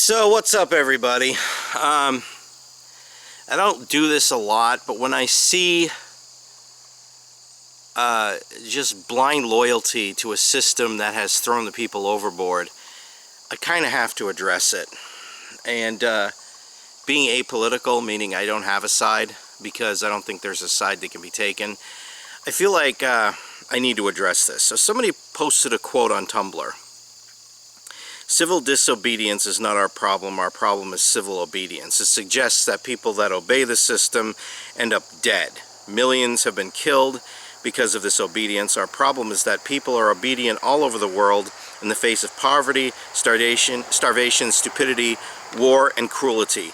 So what's up, everybody? I don't do this a lot, but when I see just blind loyalty to a system that has thrown the people overboard, I kind of have to address it. And being apolitical, meaning I don't have a side, because I don't think there's a side that can be taken, I feel like I need to address this. So somebody posted a quote on Tumblr. Civil disobedience is not our problem is civil obedience. It suggests that people that obey the system end up dead. Millions have been killed because of this obedience. Our problem is that people are obedient all over the world in the face of poverty, starvation, stupidity, war, and cruelty.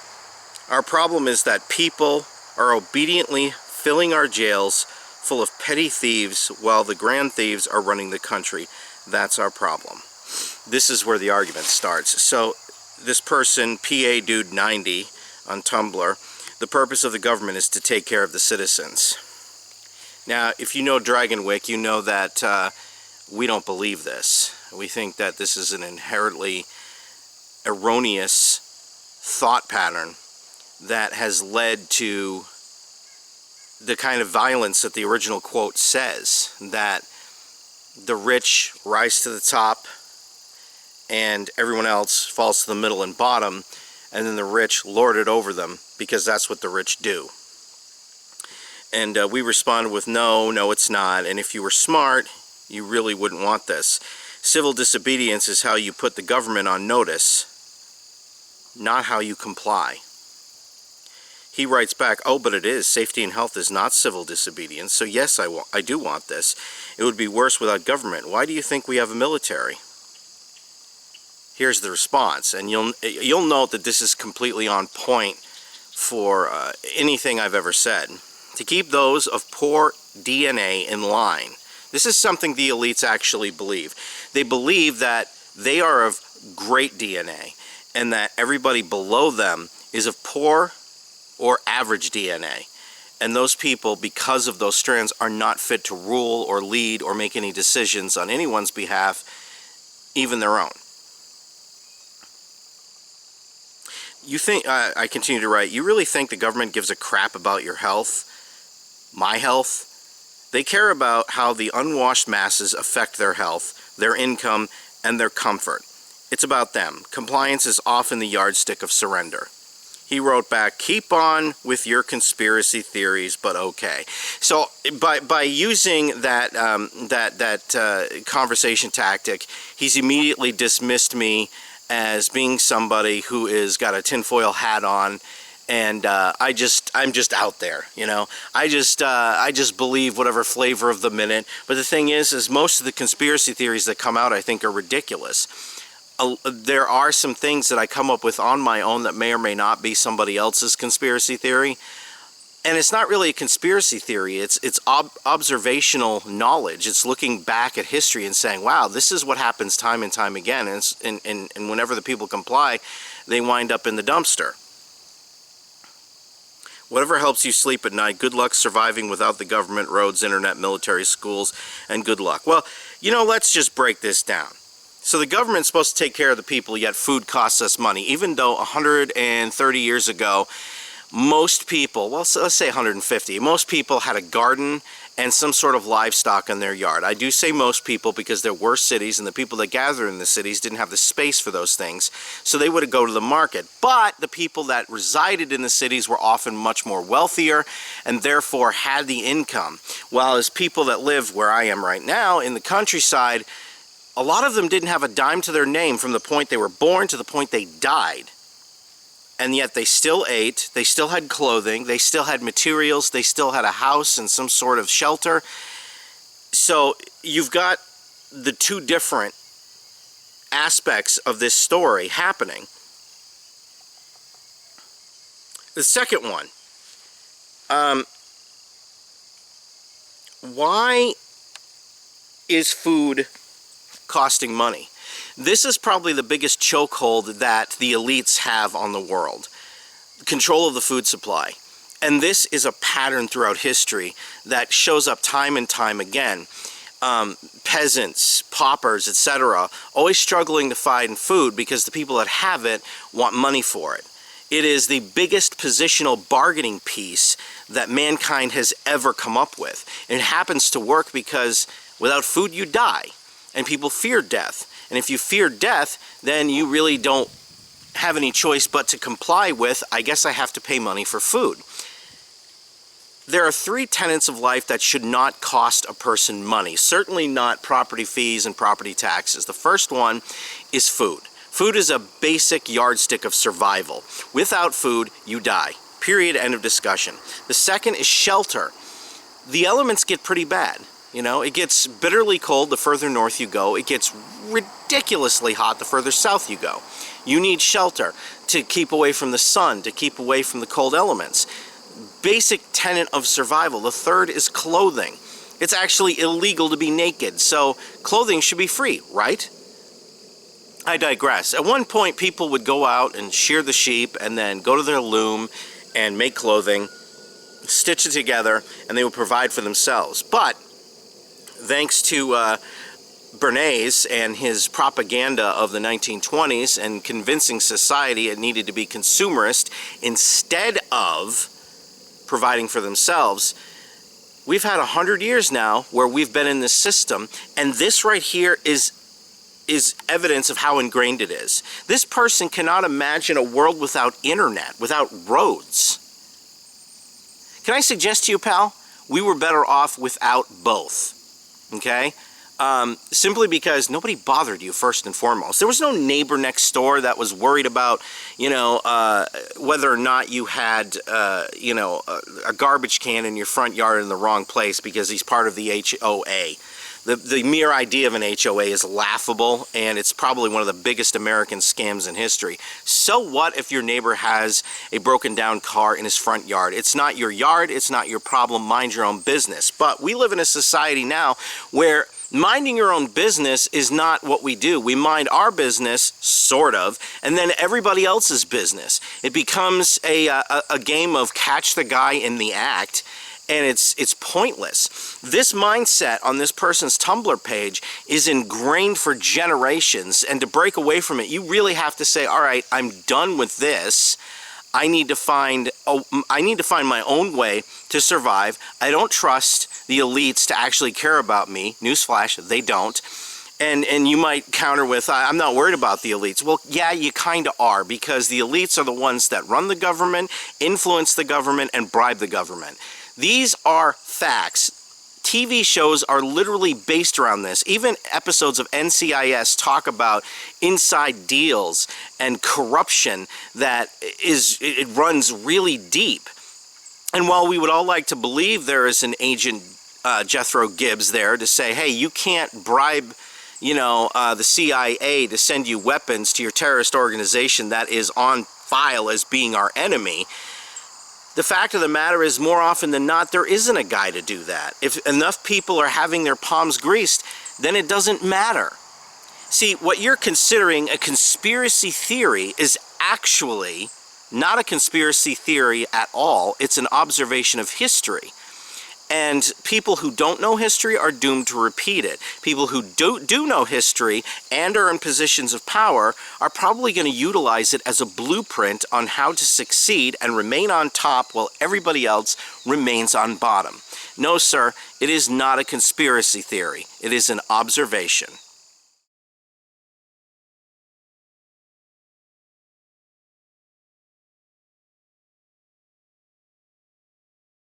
Our problem is that people are obediently filling our jails full of petty thieves while the grand thieves are running the country. That's our problem. This is where the argument starts. So this person, PA Dude 90 on Tumblr, the purpose of the government is to take care of the citizens. Now, if you know Dragonwick, you know that we don't believe this. We think that this is an inherently erroneous thought pattern that has led to the kind of violence that the original quote says, that the rich rise to the top and everyone else falls to the middle and bottom, and then the rich lord it over them because that's what the rich do. And we responded with no, it's not, and if you were smart, you really wouldn't want this. Civil disobedience is how you put the government on notice, not how you comply. He writes back, oh, but it is. Safety and health is not civil disobedience, so yes, I do want this. It would be worse without government. Why do you think we have a military? Here's the response, and you'll note that this is completely on point for anything I've ever said. To keep those of poor DNA in line. This is something the elites actually believe. They believe that they are of great DNA and that everybody below them is of poor or average DNA. And those people, because of those strands, are not fit to rule or lead or make any decisions on anyone's behalf, even their own. You think, I continue to write, you really think the government gives a crap about your health? My health? They care about how the unwashed masses affect their health, their income, and their comfort. It's about them. Compliance is often the yardstick of surrender. He wrote back, keep on with your conspiracy theories, but okay. So by using that conversation tactic, he's immediately dismissed me as being somebody who is got a tinfoil hat on, and I'm just out there, you know. I just believe whatever flavor of the minute. But the thing is most of the conspiracy theories that come out, I think, are ridiculous. There are some things that I come up with on my own that may or may not be somebody else's conspiracy theory. And it's not really a conspiracy theory, it's observational knowledge. It's looking back at history and saying, wow, this is what happens time and time again. And whenever the people comply, they wind up in the dumpster. Whatever helps you sleep at night, good luck surviving without the government, roads, internet, military, schools, and good luck. Well, you know, let's just break this down. So the government's supposed to take care of the people, yet food costs us money, even though 130 years ago, most people, well, let's say 150, most people had a garden and some sort of livestock in their yard. I do say most people because there were cities, and the people that gathered in the cities didn't have the space for those things, so they would go to the market. But the people that resided in the cities were often much more wealthier and therefore had the income. While as people that live where I am right now in the countryside, a lot of them didn't have a dime to their name from the point they were born to the point they died. And yet they still ate, they still had clothing, they still had materials, they still had a house and some sort of shelter. So you've got the two different aspects of this story happening. The second one, why is food costing money? This is probably the biggest chokehold that the elites have on the world. Control of the food supply. And this is a pattern throughout history that shows up time and time again. peasants, paupers, etc., always struggling to find food because the people that have it want money for it. It is the biggest positional bargaining piece that mankind has ever come up with. And it happens to work because without food you die, and people fear death. And if you fear death, then you really don't have any choice but to comply with, I guess I have to pay money for food. There are three tenets of life that should not cost a person money. Certainly not property fees and property taxes. The first one is food. Food is a basic yardstick of survival. Without food, you die. Period. End of discussion. The second is shelter. The elements get pretty bad. You know, it gets bitterly cold the further north you go. It gets ridiculously hot the further south you go. You need shelter to keep away from the sun, to keep away from the cold elements. Basic tenet of survival. The third is clothing. It's actually illegal to be naked, so clothing should be free, right? I digress. At one point, people would go out and shear the sheep and then go to their loom and make clothing, stitch it together, and they would provide for themselves. But thanks to Bernays and his propaganda of the 1920s and convincing society it needed to be consumerist instead of providing for themselves, we've had 100 years now where we've been in this system, and this right here is evidence of how ingrained it is. This person cannot imagine a world without internet, without roads. Can I suggest to you, pal, we were better off without both, okay? Simply because nobody bothered you first and foremost. There was no neighbor next door that was worried about, you know, whether or not you had, you know, a garbage can in your front yard in the wrong place because he's part of the HOA. The mere idea of an HOA is laughable, and it's probably one of the biggest American scams in history. So what if your neighbor has a broken down car in his front yard? It's not your yard, it's not your problem, mind your own business. But we live in a society now where minding your own business is not what we do. We mind our business, sort of, and then everybody else's business. It becomes a game of catch the guy in the act, and it's pointless. This mindset on this person's Tumblr page is ingrained for generations, and to break away from it, you really have to say, all right, I'm done with this. I need to find my own way to survive. I don't trust the elites to actually care about me. Newsflash, they don't. And you might counter with, I'm not worried about the elites. Well, yeah, you kind of are, because the elites are the ones that run the government, influence the government, and bribe the government. These are facts. TV shows are literally based around this. Even episodes of NCIS talk about inside deals and corruption that it runs really deep. And while we would all like to believe there is an agent Jethro Gibbs there to say, hey, you can't bribe, you know, the CIA to send you weapons to your terrorist organization that is on file as being our enemy, the fact of the matter is, more often than not, there isn't a guy to do that. If enough people are having their palms greased, then it doesn't matter. See, what you're considering a conspiracy theory is actually not a conspiracy theory at all. It's an observation of history. And people who don't know history are doomed to repeat it. People who do know history and are in positions of power are probably going to utilize it as a blueprint on how to succeed and remain on top while everybody else remains on bottom. No, sir, it is not a conspiracy theory. It is an observation.